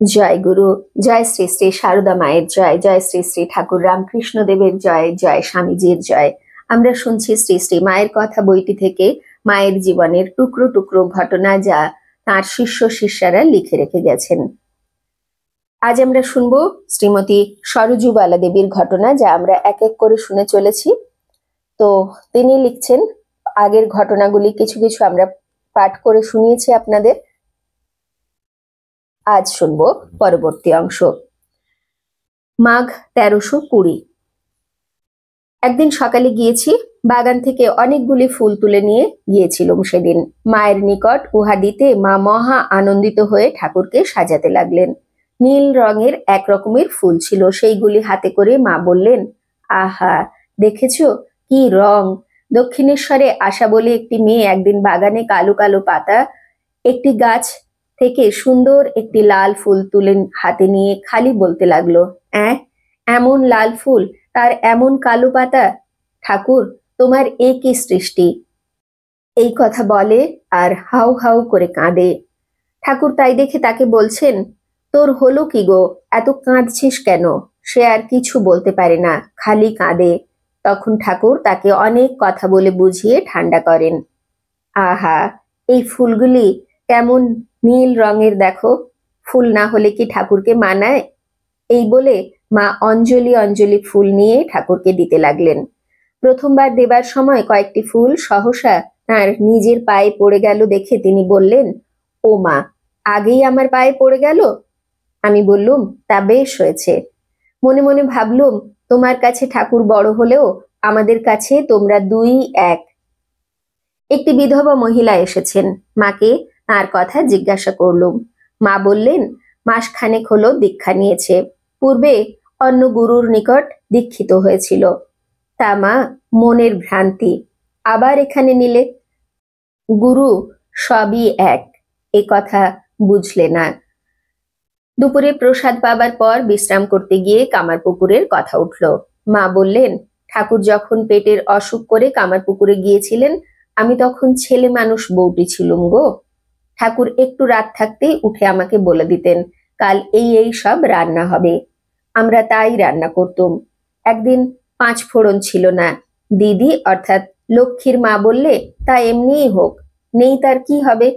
জয় গুরু, জয় শ্রী শ্রী সারদা মায়ের জয়, জয় শ্রী শ্রী ঠাকুর রামকৃষ্ণ দেবের জয়, জয় স্বামীজির জয়। আমরা শুনছি শ্রী শ্রী মায়ের কথা বইটি থেকে মায়ের জীবনের টুকরো টুকরো ঘটনা, যা তাঁর শিষ্য শিষ্যারা লিখে রেখে গেছেন। আজ আমরা শুনবো শ্রীমতী সরজুবালা দেবীর ঘটনা, যা আমরা এক এক করে শুনে চলেছি। তো তিনি লিখছেন, আগের ঘটনাগুলি কিছু কিছু আমরা পাঠ করে শুনিয়েছি আপনাদের। আজ শুনবো পরবর্তী অংশ। মাঘ 1320। একদিন সকালে গিয়েছি, বাগান থেকে অনেকগুলি ফুল তুলে নিয়ে গিয়েছিলাম সেদিন। মায়ের নিকট উহা দিতে মা মহা আনন্দিত হয়ে ঠাকুরকে সাজাতে লাগলেন। নীল রঙের এক রকমের ফুল ছিল, সেইগুলি হাতে করে মা বললেন, আহা, দেখেছো কি রং! দক্ষিণেশ্বরে আসা বলে একটি মেয়ে একদিন বাগানে কালো কালো পাতা একটি গাছ থেকে সুন্দর একটি লাল ফুল তুলে হাতে নিয়ে খালি বলতে লাগলো, এমন লাল ফুল, তার এমন কালো পাতা! ঠাকুর, তোমার এ কি সৃষ্টি! এই কথা বলে আর হাউ হাউ করে কাঁদে। ঠাকুর তাই দেখে তাকে বলছেন, তোর হলো কি গো, এত কাঁদছিস কেন? সে আর কিছু বলতে পারে না, খালি কাঁদে। তখন ঠাকুর তাকে অনেক কথা বলে বুঝিয়ে ঠান্ডা করেন। আহা, এই ফুলগুলি কেমন নীল রঙের দেখো, ফুল না হলে কি ঠাকুরকে মানায়? এই বলে মা অঞ্জলি অঞ্জলি ফুল নিয়ে ঠাকুরকে দিতে লাগলেন। প্রথমবার দেবার সময় কয়েকটি ফুল সহসা তার নিজের পায়ে পড়ে গেল দেখে তিনি বললেন, ও মা, আগেই আমার পায়ে পড়ে গেল? আমি বললুম, তা বেশ হয়েছে। মনে মনে ভাবলুম, তোমার কাছে ঠাকুর বড় হলেও আমাদের কাছে তোমরা দুই এক। একটি বিধবা মহিলা এসেছেন, মাকে তার কথা জিজ্ঞাসা করলুম। মা বললেন, মাসখানেক হলো দীক্ষা নিয়েছে, পূর্বে অন্য গুরুর নিকট দীক্ষিত হয়েছিল। তা মা, মনের ভ্রান্তি, আবার এখানে নিলে? গুরু সবই এক, এ কথা বুঝলে না। দুপুরে প্রসাদ পাবার পর বিশ্রাম করতে গিয়ে কামারপুকুরের কথা উঠল। মা বললেন, ঠাকুর যখন পেটের অসুখ করে কামারপুকুরে গিয়েছিলেন, আমি তখন ছেলে মানুষ বউটি ছিলুম গো। ঠাকুর একটু রাত থাকতেই উঠে আমাকে বলে দিতেন, কাল এই এই সব রান্না হবে। আমরা তাই রান্না করতুম। একদিন 5 ফোড়ন ছিল না। দিদি অর্থাৎ লক্ষ্মীর মা বললে, তা এমনিই হোক, নেই তার কি হবে?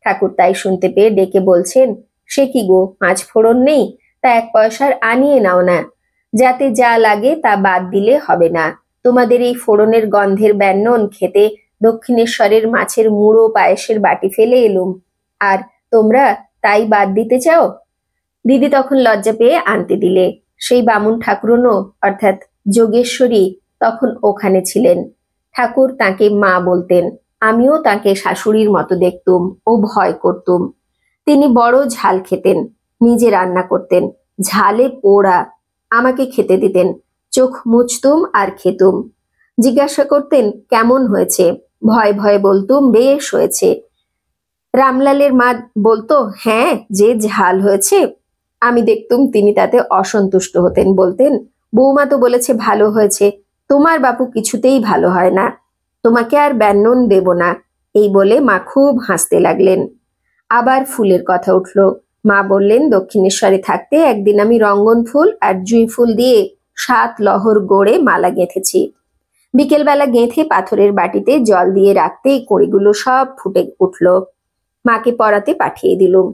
ঠাকুর তাই শুনতে পেয়ে ডেকে বলছেন, সে কি গো, 5 ফোড়ন নেই? তা 1 পয়সার আনিয়ে নাও না, যাতে যা লাগে তা বাদ দিলে হবে না। তোমাদের এই ফোড়নের গন্ধের ব্যঞ্জন খেতে দক্ষিণেশ্বরের মাছের মুড়ো পায়েসের বাটি ফেলে এলুম, আর তোমরা তাই বাদ দিতে চাও? দিদি তখন লজ্জা পেয়ে আনতে দিলে। সেই বামুন ঠাকুরনও অর্থাৎ যোগেশ্বরী তখন ওখানে ছিলেন। ঠাকুর তাকে মা বলতেন, আমিও তাকে শাশুড়ির মতো দেখতুম ও ভয় করতুম। তিনি বড় ঝাল খেতেন, নিজে রান্না করতেন, ঝালে পোড়া আমাকে খেতে দিতেন। চোখ মুছতুম আর খেতুম। জিজ্ঞাসা করতেন, কেমন হয়েছে? ভয়ে ভয়ে বলতুম, বেশ হয়েছে। রামলালের মা বলতো, হ্যাঁ, যে ঝাল হয়েছে। আমি দেখতুম তিনি তাতে অসন্তুষ্ট হতেন, বলতেন, বৌমা তো বলেছে ভালো হয়েছে, তোমার বাপু কিছুতেই ভালো হয় না, তোমাকে আর ব্যঞ্জন দেব না। এই বলে মা খুব হাসতে লাগলেন। আবার ফুলের কথা উঠল। মা বললেন, দক্ষিণেশ্বরে থাকতে একদিন আমি রঙ্গন ফুল আর জুঁই ফুল দিয়ে 7 লহর গড়ে মালা গেঁথেছি। বিকেলবেলা গেঁথে পাথরের বাটিতে জল দিয়ে রাখতে কড়িগুলো সব ফুটে উঠল। মাকে পরাতে পাঠিয়ে দিলুম।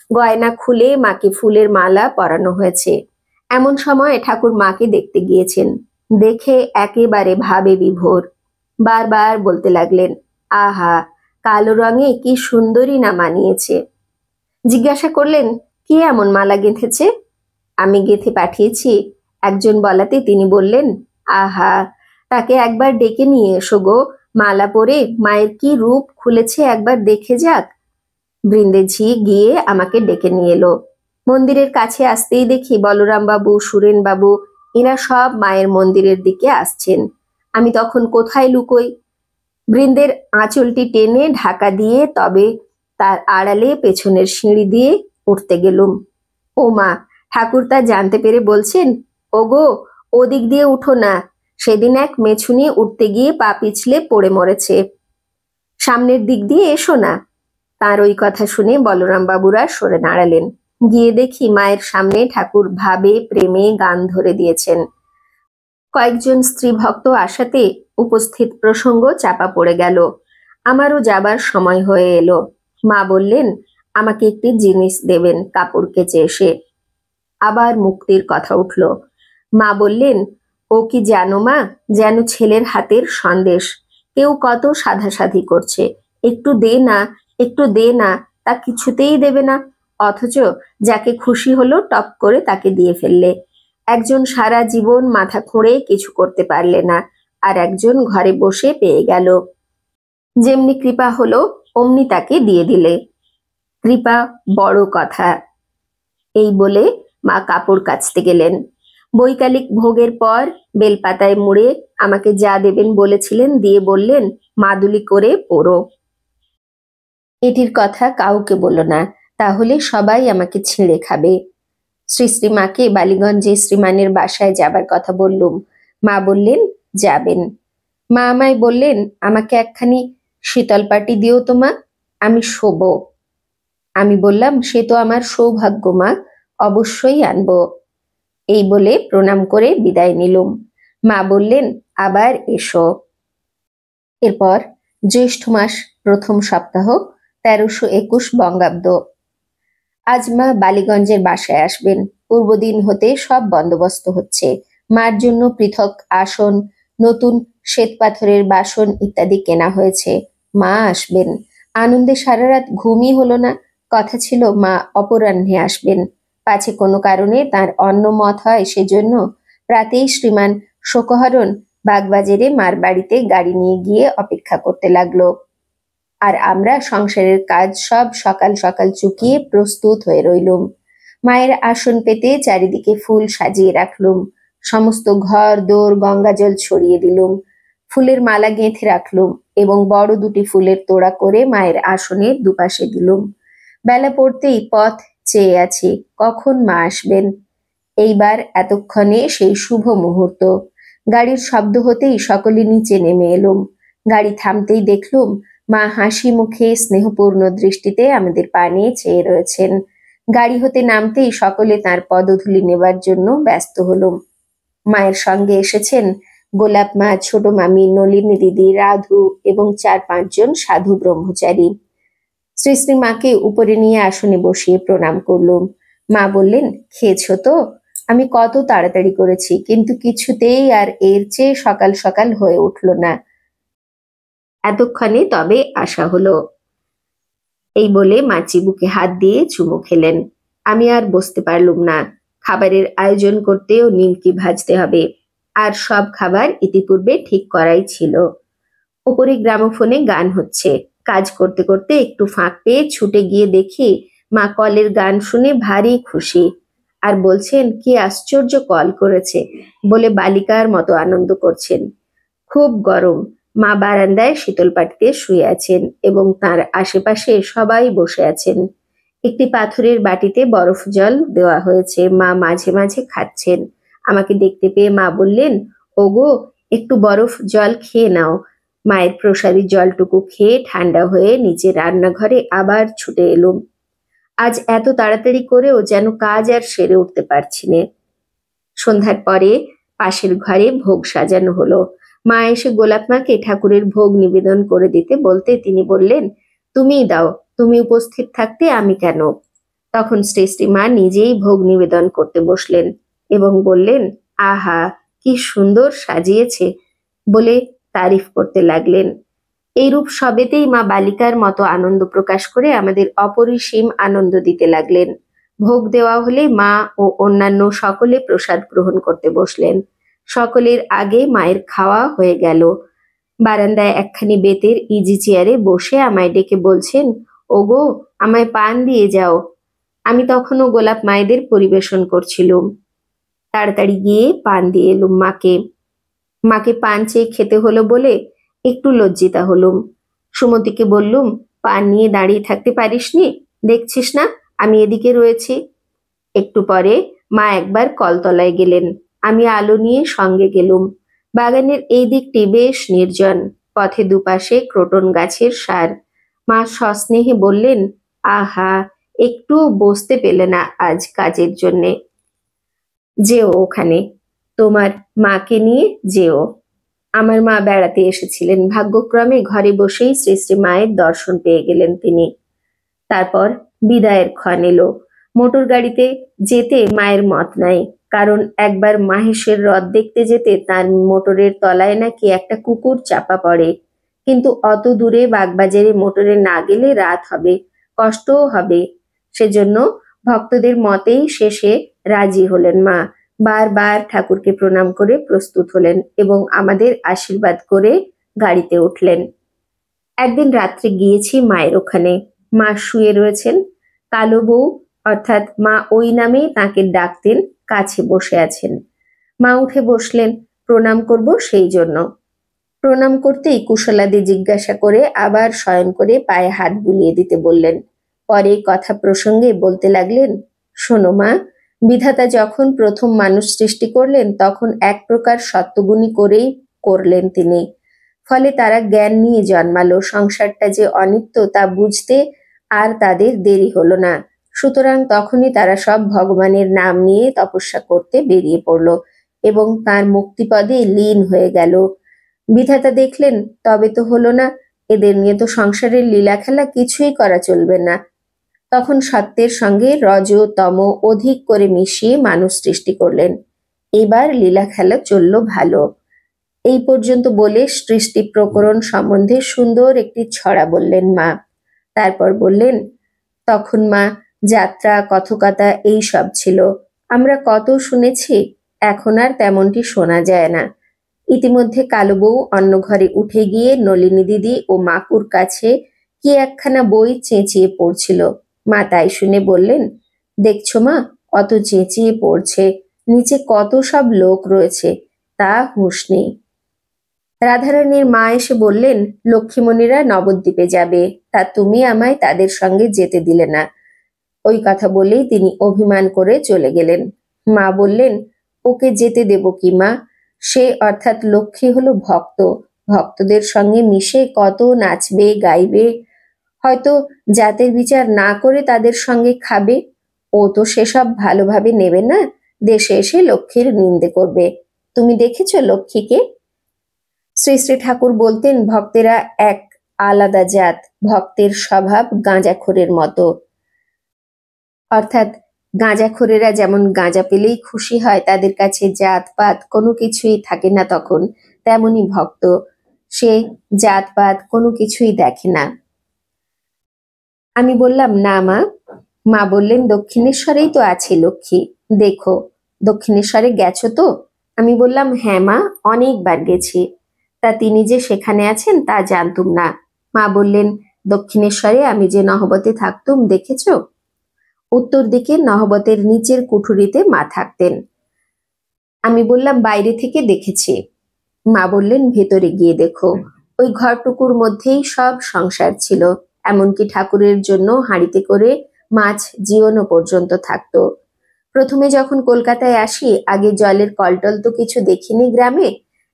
গয়না খুলে মাকে ফুলের মালা পরানো হয়েছে। এমন সময় ঠাকুর মাকে দেখতে গিয়েছেন। দেখে একেবারে ভাবে বিভোর। বারবার বলতে লাগলেন, আহা, কালো রঙে কি সুন্দরী না মানিয়েছে। জিজ্ঞাসা করলেন, কে এমন মালা গেঁথেছে? আমি গেঁথে পাঠিয়েছি। একজন বলাতে তিনি বললেন, আহা, তাকে একবার ডেকে নিয়ে এসো গো, মালা পরে মায়ের কি রূপ খুলেছে একবার দেখে যাক। বৃন্দে ঝি গিয়ে আমাকে ডেকে নিয়ে এলো। মন্দিরের কাছে আসতেই দেখি বলরাম বাবু, সুরেন বাবু এরা সব মায়ের মন্দিরের দিকে আসছেন। আমি তখন কোথায় লুকোই? বৃন্দের আঁচলটি টেনে ঢাকা দিয়ে তবে তার আড়ালে পেছনের সিঁড়ি দিয়ে উঠতে গেলুম। ও মা, ঠাকুর তা জানতে পেরে বলছেন, ওগো, ওদিক দিয়ে উঠো না, সেদিন এক মেছুনি উঠতে গিয়ে পা পিছলে পড়ে মরেছে, সামনের দিক দিয়ে এসো না। তার ওই কথা শুনে বলরাম বাবুরা সরে দাঁড়ালেন। গিয়ে দেখি মায়ের সামনে ঠাকুর ভাবে প্রেমে গান ধরে দিয়েছেন। কয়েকজন স্ত্রী ভক্ত আসাতে উপস্থিত প্রসঙ্গ চাপা পড়ে গেল। আমারও যাবার সময় হয়ে এলো। মা বললেন আমাকে একটি জিনিস দেবেন কাপড় কেচে এসে। আবার মুক্তির কথা উঠল। মা বললেন ও কি জানো মা, যেন ছেলের হাতের সন্দেশ। কেউ কত সাধাসাধি করছে, একটু দে না, একটু দে না, তা কিছুতেই দেবে না। অথচ যাকে খুশি হলো টপ করে তাকে দিয়ে ফেললে। একজন সারা জীবন মাথা খুঁড়ে কিছু করতে পারলে না, আর একজন ঘরে বসে পেয়ে গেল। যেমনি কৃপা হলো অমনি তাকে দিয়ে দিলে। কৃপা বড় কথা। এই বলে মা কাপড় কাচতে গেলেন। বৈকালিক ভোগের পর বেলপাতায় মুড়ে আমাকে যা দেবেন বলেছিলেন দিয়ে বললেন মাদুলি করে পড়ো। এটির কথা কাউকে বলো না, তাহলে সবাই আমাকে ছিঁড়ে খাবে। শ্রীশ্রীমাকে বালিগঞ্জে শ্রীমানের বাসায় যাবার কথা বললুম। মা বললেন যাবেন। মা আমায় বললেন আমাকে একখানি শীতল পাটি দিও তো মা, আমি শোবো। আমি বললাম সে তো আমার সৌভাগ্য মা, অবশ্যই আনবো। এই বলে প্রণাম করে বিদায় নিলুম। মা বললেন আবার এসো। এরপর জ্যৈষ্ঠ মাস প্রথম সপ্তাহ 1321 বঙ্গাব্দ। আজ মা বালিগঞ্জের বাসায় আসবেন। পূর্বদিন হতে সব বন্দোবস্ত হচ্ছে। মার জন্য পৃথক আসন, নতুন শ্বেত পাথরের বাসন ইত্যাদি কেনা হয়েছে। মা আসবেন। আনন্দে সারা রাত ঘুমই হলো না। কথা ছিল মা অপরাহ্নে আসবেন। পাছে কোনো কারণে তার অন্য মত হয়, সেজন্য প্রাতেই শ্রীমান শোকহরণ বাগবাজারে মার বাড়িতে গাড়ি নিয়ে গিয়ে অপেক্ষা করতে লাগলো। আর আমরা সংসারের কাজ সব সকাল সকাল চুকিয়ে প্রস্তুত হয়ে রইলুম। মায়ের আসন পেতে চারিদিকে ফুল সাজিয়ে রাখলুম। সমস্ত ঘর দোর গঙ্গাজল ছড়িয়ে দিলুম। ফুলের মালা গেঁথে রাখলুম এবং বড় দুটি ফুলের তোড়া করে মায়ের আসনের দুপাশে দিলুম। বেলা পড়তেই পথ চেয়ে আছি কখন মা আসবেন। এইবার এতক্ষণে সেই শুভ মুহূর্ত। গাড়ির শব্দ হতেই সকলে নিচে নেমে এলুম। গাড়ি থামতেই দেখলুম মা হাসি মুখে স্নেহপূর্ণ দৃষ্টিতে আমাদের পানে চেয়ে রয়েছেন। গাড়ি হতে নামতেই সকলে তার পদধূলি নেবার জন্য ব্যস্ত হলুম। মায়ের সঙ্গে এসেছেন গোলাপ মা, ছোট মামি, নলিনী দিদি, রাধু এবং 4-5 জন সাধু ব্রহ্মচারী। শ্রী মাকে উপরে নিয়ে আসনে বসিয়ে প্রণাম করলুম। মা বললেন খেয়েছো তো? আমি কত তাড়াতাড়ি করেছি, কিন্তু কিছুতেই আর এর চেয়ে সকাল সকাল হয়ে উঠল না। এতক্ষণে তবে আসা হলো। এই বলে মা চিবুকে হাত দিয়ে চুমু খেলেন। আমি আর বসতে পারলুম না। খাবারের আয়োজন করতেও নিমকি ভাজতে হবে, আর সব খাবার ইতিপূর্বে ঠিক করাই ছিল। উপরে গ্রামোফোনে গান হচ্ছে। কাজ করতে করতে একটু ফাঁক পেয়ে ছুটে গিয়ে দেখি মা কলের গান শুনে ভারী খুশি, আর বলছেন কি আশ্চর্য কল করেছে বলে বালিকার মতো আনন্দ করছেন। খুব গরম। মা বারান্দায় শীতল পাটিতে শুয়ে আছেন এবং তার আশেপাশে সবাই বসে আছেন। একটি পাথরের বাটিতে বরফ জল দেওয়া হয়েছে। মা মাঝে মাঝে খাচ্ছেন। আমাকে দেখতে পেয়ে মা বললেন ওগো, একটু বরফ জল খেয়ে নাও। মায়ের প্রসাদী জলটুকু খেয়ে ঠান্ডা হয়ে নিচে রান্নাঘরে আবার ছুটে এলুম। আজ এত তাড়াতাড়ি করেও যেন কাজ আর সেরে উঠতে পারছি না। সন্ধ্যার পরে পাশের ঘরে ভোগ সাজানো হলো। মা এসে গোলাপ মাকে ঠাকুরের ভোগ নিবেদন করে দিতে বলতে তিনি বললেন তুমিই দাও, তুমি উপস্থিত থাকতে আমি কেন। তখন শ্রী মা নিজেই ভোগ নিবেদন করতে বসলেন এবং বললেন আহা কি সুন্দর সাজিয়েছে বলে তারিফ করতে লাগলেন। এইরূপ সবেতেই মা বালিকার মতো আনন্দ প্রকাশ করে আমাদের অপরিসীম আনন্দ দিতে লাগলেন। ভোগ দেওয়া হলে মা ও অন্যান্য সকলে প্রসাদ গ্রহণ করতে বসলেন। সকলের আগে মায়ের খাওয়া হয়ে গেল। বারান্দায় একখানি বেতের ইজি চেয়ারে বসে আমায় ডেকে বলছেন ওগো, আমায় পান দিয়ে যাও। আমি তখনও গোলাপ মায়েদের পরিবেশন করছিলুম। তাড়াতাড়ি গিয়ে পান দিয়ে এলুম মাকে। মাকে পান চেয়ে খেতে হলো বলে একটু লজ্জিতা হলুম। সুমতিকে বললুম পান নিয়ে দাঁড়িয়ে থাকতে পারিসনি, দেখছিস না আমি এদিকে রয়েছি। একটু পরে মা একবার কলতলায় গেলেন। আমি আলো নিয়ে সঙ্গে গেলুম। বাগানের এই দিকটি বেশ নির্জন। পথে দুপাশে ক্রোটন গাছের সার। মা সস্নেহে বললেন আহা, একটু বসতে পেলে না আজ কাজের জন্যে। যেও ওখানে, তোমার মাকে নিয়ে যেও। আমার মা বেড়াতে এসেছিলেন, ভাগ্যক্রমে ঘরে বসেই শ্রী শ্রী মায়ের দর্শন পেয়ে গেলেন তিনি। তারপর বিদায়ের ক্ষণ এলো। মোটর গাড়িতে যেতে মায়ের মত নাই, কারণ একবার মাহেশের হ্রদ দেখতে যেতে তার মোটরের তলায় নাকি একটা কুকুর চাপা পড়ে। কিন্তু অত দূরে বাগবাজারে মোটরে না গেলে রাত হবে, কষ্টও হবে। সেজন্য ভক্তদের মতেই শেষে রাজি হলেন মা। বারবার ঠাকুরকে প্রণাম করে প্রস্তুত হলেন এবং আমাদের আশীর্বাদ করে গাড়িতে উঠলেন। একদিন রাত্রে গিয়েছি মায়ের ওখানে। মা শুয়ে রয়েছেন, কালো বউ অর্থাৎ মা ওই নামেই তাকে ডাকতেন, কাছে বসে আছেন। মা উঠে বসলেন, প্রণাম করব সেই জন্য। প্রণাম করতেই কুশলাদি জিজ্ঞাসা করে আবার শয়ন করে পায়ে হাত বুলিয়ে দিতে বললেন। পরে কথা প্রসঙ্গে বলতে লাগলেন, শোনো মা, বিধাতা যখন প্রথম মানুষ সৃষ্টি করলেন তখন এক প্রকার সত্যগুণী করেই করলেন তিনি। ফলে তারা জ্ঞান নিয়ে জন্মালো। সংসারটা যে অনিত্য তা বুঝতে আর তাদের দেরি হলো না। সুতরাং তখনই তারা সব ভগবানের নাম নিয়ে তপস্যা করতে বেরিয়ে পড়ল এবং তার মুক্তিপদে লীন হয়ে গেল। বিধাতা দেখলেন তবে তো হলো না, এদের নিয়ে তো সংসারের লীলা খেলা কিছুই করা চলবে না। তখন সত্যের সঙ্গে রজ তম অধিক করে মিশিয়ে মানুষ সৃষ্টি করলেন। এবার লীলা খেলা চলল ভালো। এই পর্যন্ত বলে সৃষ্টি প্রকরণ সম্বন্ধে সুন্দর একটি ছড়া বললেন মা। তারপর বললেন, তখন মা যাত্রা কথকতা এই সব ছিল, আমরা কত শুনেছি, এখন আর তেমনটি শোনা যায় না। ইতিমধ্যে কালো বউ অন্য ঘরে উঠে গিয়ে নলিনী দিদি ও মাকুর কাছে কি একখানা বই চেঁচিয়ে পড়ছিল। মা তাই শুনে বললেন, দেখছো মা, অত চেঁচিয়ে পড়ছে, নিচে কত সব লোক রয়েছে, তা হুঁশ নেই। রাধারানীর মা এসে বললেন, লক্ষ্মীমণিরা নবদ্বীপে যাবে, তা তুমি আমায় তাদের সঙ্গে যেতে দিলে না। ওই কথা বলেই তিনি অভিমান করে চলে গেলেন। মা বললেন, ওকে যেতে দেব কি মা? সে অর্থাৎ লক্ষ্মী হলো ভক্ত, ভক্তদের সঙ্গে মিশে কত নাচবে গাইবে, হয়তো জাতের বিচার না করে তাদের সঙ্গে খাবে। ও তো সেসব ভালোভাবে নেবে না, দেশে এসে লক্ষ্মীর নিন্দে করবে। তুমি দেখেছ লক্ষ্মীকে? শ্রী শ্রী ঠাকুর বলতেন, ভক্তেরা এক আলাদা জাত, ভক্তের স্বভাব গাঁজাখোরের মতো। অর্থাৎ গাঁজাখোরেরা যেমন গাঁজা পেলেই খুশি হয়, তাদের কাছে জাতপাত কোনো কিছুই থাকে না, তখন তেমনি ভক্ত, সে জাতপাত কোনো কিছুই দেখে না। আমি বললাম, না মা। মা বললেন, দক্ষিণেশ্বরেই তো আছে লক্ষ্মী, দেখো। দক্ষিণেশ্বরে গেছো তো? আমি বললাম, হ্যাঁ মা, অনেকবার গেছি। তা তিনি যে সেখানে আছেন তা জানতুম না। মা বললেন, দক্ষিণেশ্বরে আমি যে নহবতে থাকতুম দেখেছ? উত্তর দিকে নহবতের নিচের কুঠুরিতে মা থাকতেন। আমি বললাম, বাইরে থেকে দেখেছি। মা বললেন, ভেতরে গিয়ে দেখো। ওই ঘরটুকুর মধ্যেই সব সংসার ছিল, এমনকি ঠাকুরের জন্য হাঁড়িতে করে মাছ জিওনো পর্যন্ত থাকতো। প্রথমে যখন কলকাতায় আসি, আগে জলের কলটল তো কিছু দেখিনি গ্রামে।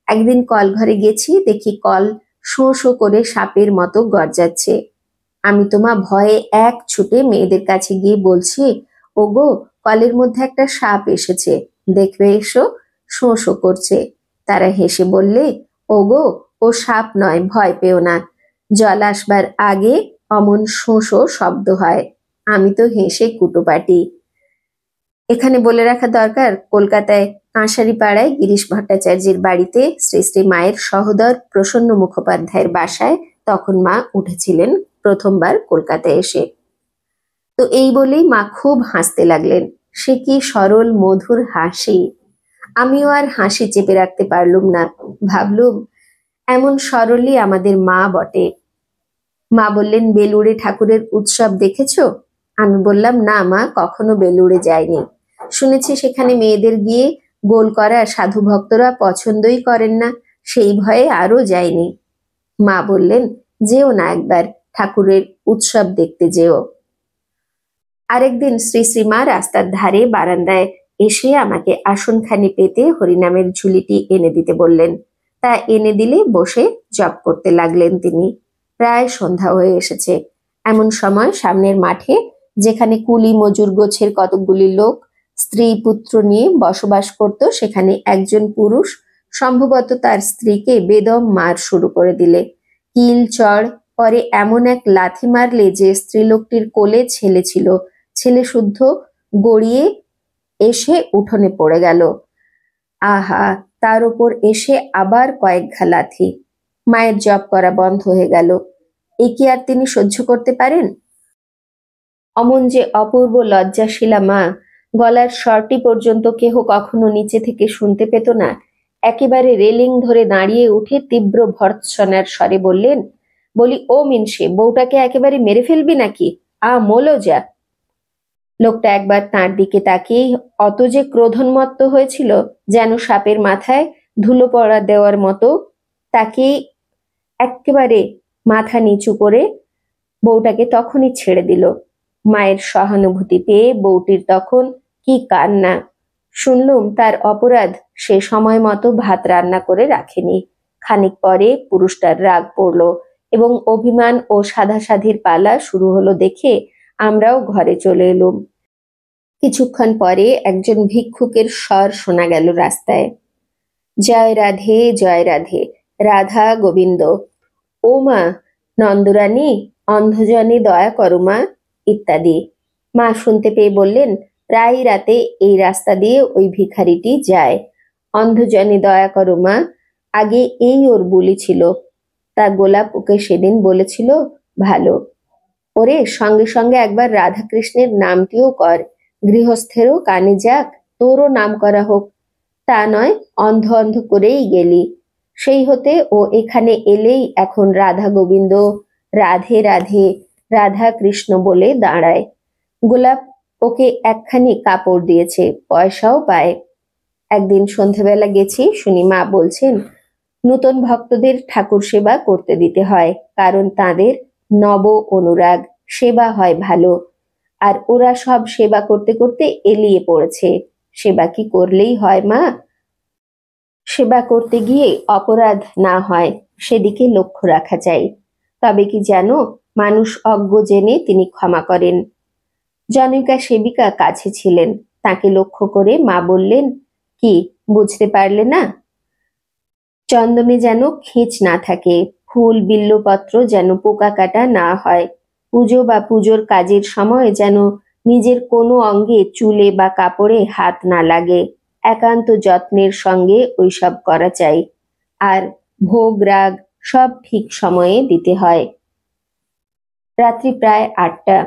একদিন কল ঘরে গেছি, দেখি কল শোঁ শোঁ করে সাপের মতো গর্জাচ্ছে। আমি তো মা ভয়ে এক ছুটে মেয়েদের কাছে গিয়ে বলছি, ওগো, কলের মধ্যে একটা সাপ এসেছে, দেখবে এসো, শোঁ শোঁ করছে। তারা হেসে বললে, ওগো, ও সাপ নয়, ভয় পেও না, জল আসবার আগে অমন শোঁ শোঁ শব্দ হয়। আমি তো হেসে কুটোপাটি। এখানে বলে রাখা দরকার, কলকাতায় কাঁসারি পাড়ায় গিরিশ ভট্টাচার্যের বাড়িতে শ্রী শ্রী মায়ের সহোদর প্রসন্ন মুখোপাধ্যায়ের বাসায় তখন মা উঠেছিলেন প্রথমবার কলকাতায় এসে। তো এই বলেই মা খুব হাসতে লাগলেন। সে কি সরল মধুর হাসি! আমিও আর হাসি চেপে রাখতে পারলুম না। ভাবলুম, এমন সরলই আমাদের মা বটে। মা বললেন, বেলুড়ে ঠাকুরের উৎসব দেখেছ? আমি বললাম, না মা, কখনো বেলুড়ে যাইনি। শুনেছি সেখানে মেয়েদের গিয়ে গোল করা সাধু ভক্তরা পছন্দই করেন না, সেই ভয়ে আরো যাইনি। মা বললেন, যেও না, একবার ঠাকুরের উৎসব দেখতে যেও। আরেকদিন শ্রী শ্রীমা রাস্তার ধারে বারান্দায় এসে আমাকে আসনখানি পেতে হরিনামের ঝুলিটি এনে দিতে বললেন। তা এনে দিলে বসে জপ করতে লাগলেন তিনি। প্রায় সন্ধ্যা হয়ে এসেছে। এমন সময় সামনের মাঠে যেখানে কুলি মজুর গোছের কতকগুলি লোক স্ত্রী পুত্র নিয়ে বসবাস করত, সেখানে একজন পুরুষ সম্ভবত তার স্ত্রীকে বেদম মার শুরু করে দিলে। কিল চড় পরে এমন এক লাথি মারলে যে স্ত্রীলোকটির কোলে ছেলে ছিল, ছেলে শুদ্ধ গড়িয়ে এসে উঠোনে পড়ে গেল। আহা, তার উপর এসে আবার কয়েক ঘা লাথি। মায়ের জপ করা বন্ধ হয়ে গেল। এ কি আর তিনি সহ্য করতে পারেন? অমন যে অপূর্ব লজ্জাশীলা মা, গলার স্বরটি পর্যন্ত কেহ কখনো নিচে থেকে শুনতে পেত না, একেবারে রেলিং ধরে দাঁড়িয়ে উঠে তীব্র ভর্ৎসনার স্বরে বললেন, বলি ও মিনসে, বউটাকে একেবারে মেরে ফেলবি নাকি? মোলো যা। লোকটা একবার তার দিকে তাকিয়েই অত যে ক্রোধোন্মত্ত হয়েছিল, যেন সাপের মাথায় ধুলো পড়া দেওয়ার মতো, তাকেই একেবারে মাথা নিচু করে বউটাকে তখনই ছেড়ে দিল। মায়ের সহানুভূতি পেয়ে বউটির তখন কি কান্না! শুনলুম তার অপরাধ, সে সময় মতো ভাত রান্না করে রাখেনি। খানিক পরে পুরুষটার রাগ পড়ল এবং অভিমান ও সাধাসাধির পালা শুরু হলো দেখে আমরাও ঘরে চলে এলুম। কিছুক্ষণ পরে একজন ভিক্ষুকের স্বর শোনা গেল রাস্তায়, জয় রাধে জয় রাধে, রাধা গোবিন্দ, ও মা নন্দরানী, অন্ধজনে দয়া করো মা, ইত্যাদি। মা শুনতে পেয়ে বললেন, প্রায় রাতে এই রাস্তা দিয়ে ওই ভিখারিটি যায়। অন্ধজনে দয়া করো মা, আগে এই ওর বুলি ছিল। তা গোলাপ ওকে সেদিন বলেছিল ভালো। ওরে, সঙ্গে সঙ্গে একবার রাধাকৃষ্ণের নামটিও কর, গৃহস্থেরও কানে যাক, তোরও নাম করা হোক। তা নয়, অন্ধ অন্ধ করেই গেলি। সেই হতে ও এখানে এলেই এখন রাধা গোবিন্দ, রাধে রাধে, রাধা কৃষ্ণ বলে দাঁড়ায়। গোলাপ ওকে একখানি কাপড় দিয়েছে, পয়সাও পায়। একদিন সন্ধেবেলা গেছি, শুনি মা বলছেন, নূতন ভক্তদের ঠাকুর সেবা করতে দিতে হয়, কারণ তাদের নব অনুরাগ, সেবা হয় ভালো। আর ওরা সব সেবা করতে করতে এলিয়ে পড়েছে। সেবা কি করলেই হয় মা? সেবা করতে গিয়ে অপরাধ না হয় সেদিকে লক্ষ্য রাখা চাই। তবে কি জানো, মানুষ অজ্ঞ জেনে তিনি ক্ষমা করেন। জনৈকা সেবিকা কাছে ছিলেন, তাকে লক্ষ্য করে মা বললেন, কি বুঝতে পারলে না? চন্দনে যেন খিঁচ না থাকে, ফুল বিল্লপত্র যেন পোকা কাটা না হয়, পুজো বা পুজোর কাজের সময় যেন নিজের কোনো অঙ্গে, চুলে বা কাপড়ে হাত না লাগে। একান্ত যত্নের সঙ্গে ওইসব করা চাই। আর ভোগ রাগ সব ঠিক সময়ে দিতে হয়। রাত্রি প্রায় 8টা।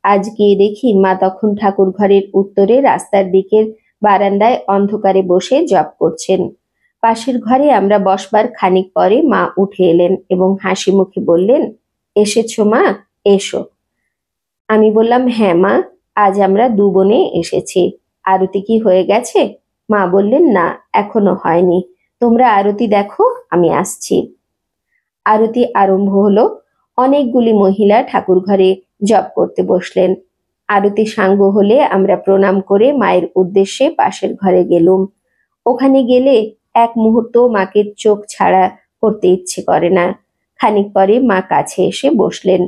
আজ গিয়ে দেখি মা তখন ঠাকুর ঘরের উত্তরে রাস্তার দিকের বারান্দায় অন্ধকারে বসে জপ করছেন। পাশের ঘরে আমরা বসবার খানিক পরে মা উঠে এলেন এবং হাসি মুখে বললেন, এসেছো মা, এসো। আমি বললাম, হ্যাঁ মা, আজ আমরা দু বোনে এসেছি। আরতি কি হয়ে গেছে? মা বললেন, না, এখনো হয়নি। তোমরা আরতি দেখো, আমি আসছি। আরতি আরম্ভ হলো। অনেকগুলি মহিলা ঠাকুর ঘরে জপ করতে বসলেন। আরতি সাঙ্গ হলে আমরা প্রণাম করে মায়ের উদ্দেশ্যে পাশের ঘরে গেলুম। ওখানে গেলে এক মুহূর্ত মাকে চোখ ছাড়া করতে ইচ্ছে করে না। খানিক পরে মা কাছে এসে বসলেন।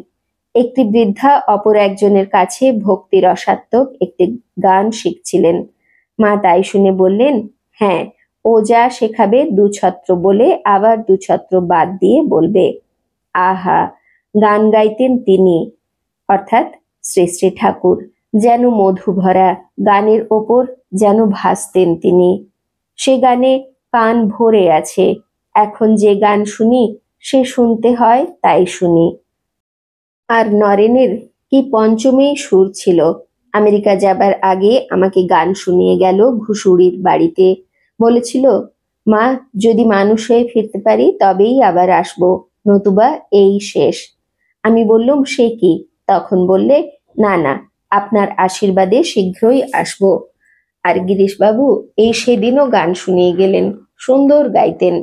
একটি বৃদ্ধা অপর একজনের কাছে ভক্তি রসাত্মক একটি গান শিখছিলেন। মা তাই শুনে বললেন, হ্যাঁ, ও যা শেখাবে দুছত্র বলে আবার দুছত্র বাদ দিয়ে বলবে। আহা, গান গাইতেন তিনি, অর্থাৎ শ্রী শ্রী ঠাকুর, যেন মধু ভরা, গানের ওপর যেন ভাসতেন তিনি। সে গানে কান ভরে আছে। এখন যে গান শুনি সে শুনতে হয় তাই শুনি। আর নরেনের কি পঞ্চমী সুর ছিল। আমেরিকা যাবার আগে আমাকে গান শুনিয়ে গেল ঘুষুড়ির বাড়িতে। বলেছিল, মা, যদি মানুষ হয়ে ফিরতে পারি তবেই আবার আসবো, নতুবা এই শেষ। আমি বললুম, সে কি? তখন বললে, না না, আপনার আশীর্বাদে শীঘ্রই আসবো। আর গিরিশবাবু এই সেদিনও গান শুনিয়ে গেলেন, সুন্দর গাইতেন।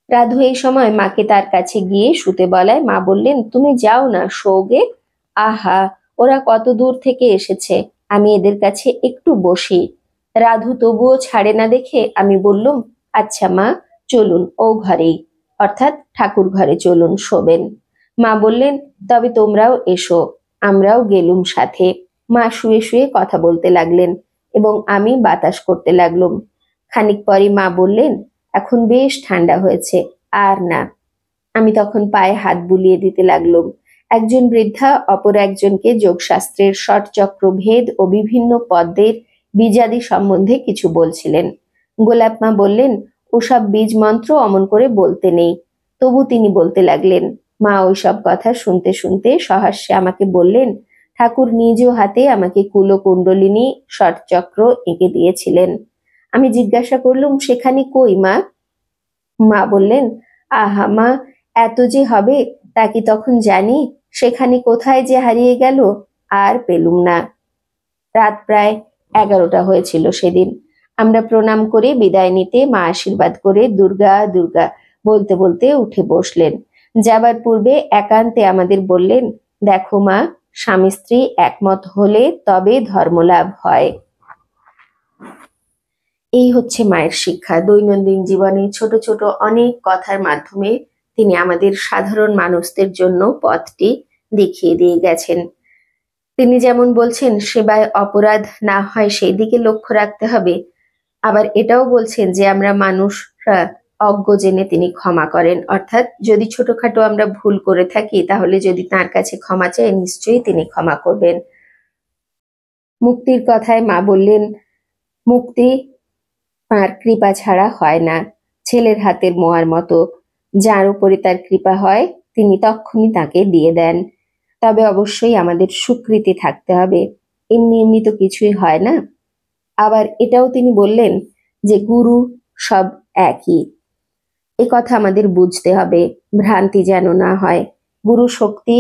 রাধু এই সময় মাকে তার কাছে গিয়ে শুতে বলায় মা বললেন, তুমি যাও না, শোগে। আহা, ওরা কত দূর থেকে এসেছে, আমি এদের কাছে একটু বসি। রাধু তবুও ছাড়ে না দেখে আমি বললুম, আচ্ছা মা, চলুন ও ঘরেই, অর্থাৎ ঠাকুর ঘরে চলুন, শোবেন। মা বললেন, তবে তোমরাও এসো। আমরাও গেলুম সাথে। মা শুয়ে শুয়ে কথা বলতে লাগলেন এবং আমি বাতাস করতে লাগলুম। খানিক পরে মা বললেন, এখন বেশ ঠান্ডা হয়েছে, আর না। আমি তখন পায়ে হাত বুলিয়ে দিতে লাগলুম। একজন বৃদ্ধা অপর একজনকে যোগশাস্ত্রের ষটচক্র ভেদ ও বিভিন্ন পদ্মের বীজাদি সম্বন্ধে কিছু বলছিলেন। গোলাপ মা বললেন, ওসব বীজ মন্ত্র অমন করে বলতে নেই। তবু তিনি বলতে লাগলেন। মা ওইসব কথা শুনতে শুনতে সহাস্যে আমাকে বললেন, ঠাকুর নিজ হাতে আমাকে কুলকুণ্ডলিনী ষটচক্র এঁকে দিয়েছিলেন। আমি জিজ্ঞাসা করলুম, সেখানে কই মা? মা বললেন, আহা মা, এত যে হবে তা কি তখন জানি? সেখানে কোথায় যে হারিয়ে গেল, আর পেলুম না। রাত প্রায় 11টা হয়েছিল সেদিন। আমরা প্রণাম করে বিদায় নিতে মা আশীর্বাদ করে দুর্গা দুর্গা বলতে বলতে উঠে বসলেন। যাবার পূর্বে একান্তে আমাদের বললেন, দেখো মা, স্বামী স্ত্রী একমত হলে তবে ধর্মলাভ হয়। এই হচ্ছে মায়ের শিক্ষা। দৈনন্দিন জীবনে ছোট ছোট অনেক কথার মাধ্যমে তিনি আমাদের সাধারণ মানুষদের জন্য পথটি দেখিয়ে দিয়ে গেছেন। তিনি যেমন বলছেন সেবায় অপরাধ না হয় সেই দিকে লক্ষ্য রাখতে হবে, আবার এটাও বলছেন যে আমরা মানুষরা অজ্ঞ জেনে তিনি ক্ষমা করেন। অর্থাৎ যদি ছোটখাটো আমরা ভুল করে থাকি তাহলে যদি তার কাছে ক্ষমা চাই নিশ্চয়ই তিনি ক্ষমা করবেন। মুক্তির কথায় মা বললেন, মুক্তি তাঁর কৃপা ছাড়া হয় না, ছেলের হাতের মোয়ার মতো। যার উপরে তার কৃপা হয় তিনি তক্ষুনি তাকে দিয়ে দেন। তবে অবশ্যই আমাদের স্বীকৃতি থাকতে হবে, এমনি এমনি তো কিছুই হয় না। আবার এটাও তিনি বললেন যে গুরু সব একই। এ কথা আমাদের বুঝতে হবে, ভ্রান্তি যেন না হয়। গুরু শক্তি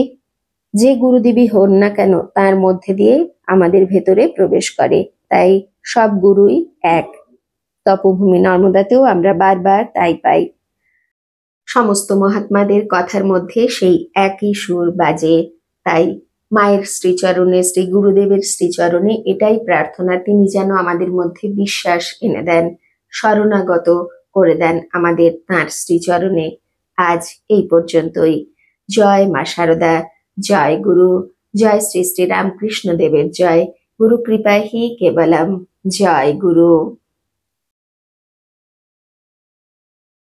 যে গুরুদেবী হন না কেন তার মধ্যে দিয়ে আমাদের ভেতরে প্রবেশ করে, তাই সব গুরুই এক। তপভূমি নর্মদাতেও আমরা বারবার তাই পাই। সমস্ত মহাত্মাদের কথার মধ্যে সেই একই সুর বাজে। তাই মায়ের শ্রীচরণে, শ্রী গুরুদেবের শ্রীচরণে এটাই প্রার্থনা, তিনি যেন আমাদের মধ্যে বিশ্বাস এনে দেন, শরণাগত করে দেন আমাদের তাঁর শ্রীচরণে। আজ এই পর্যন্তই। জয় মা শারদা, জয় গুরু, জয় শ্রী শ্রী রামকৃষ্ণ দেবের জয়। গুরু কৃপাহি কেবলম, জয় গুরু।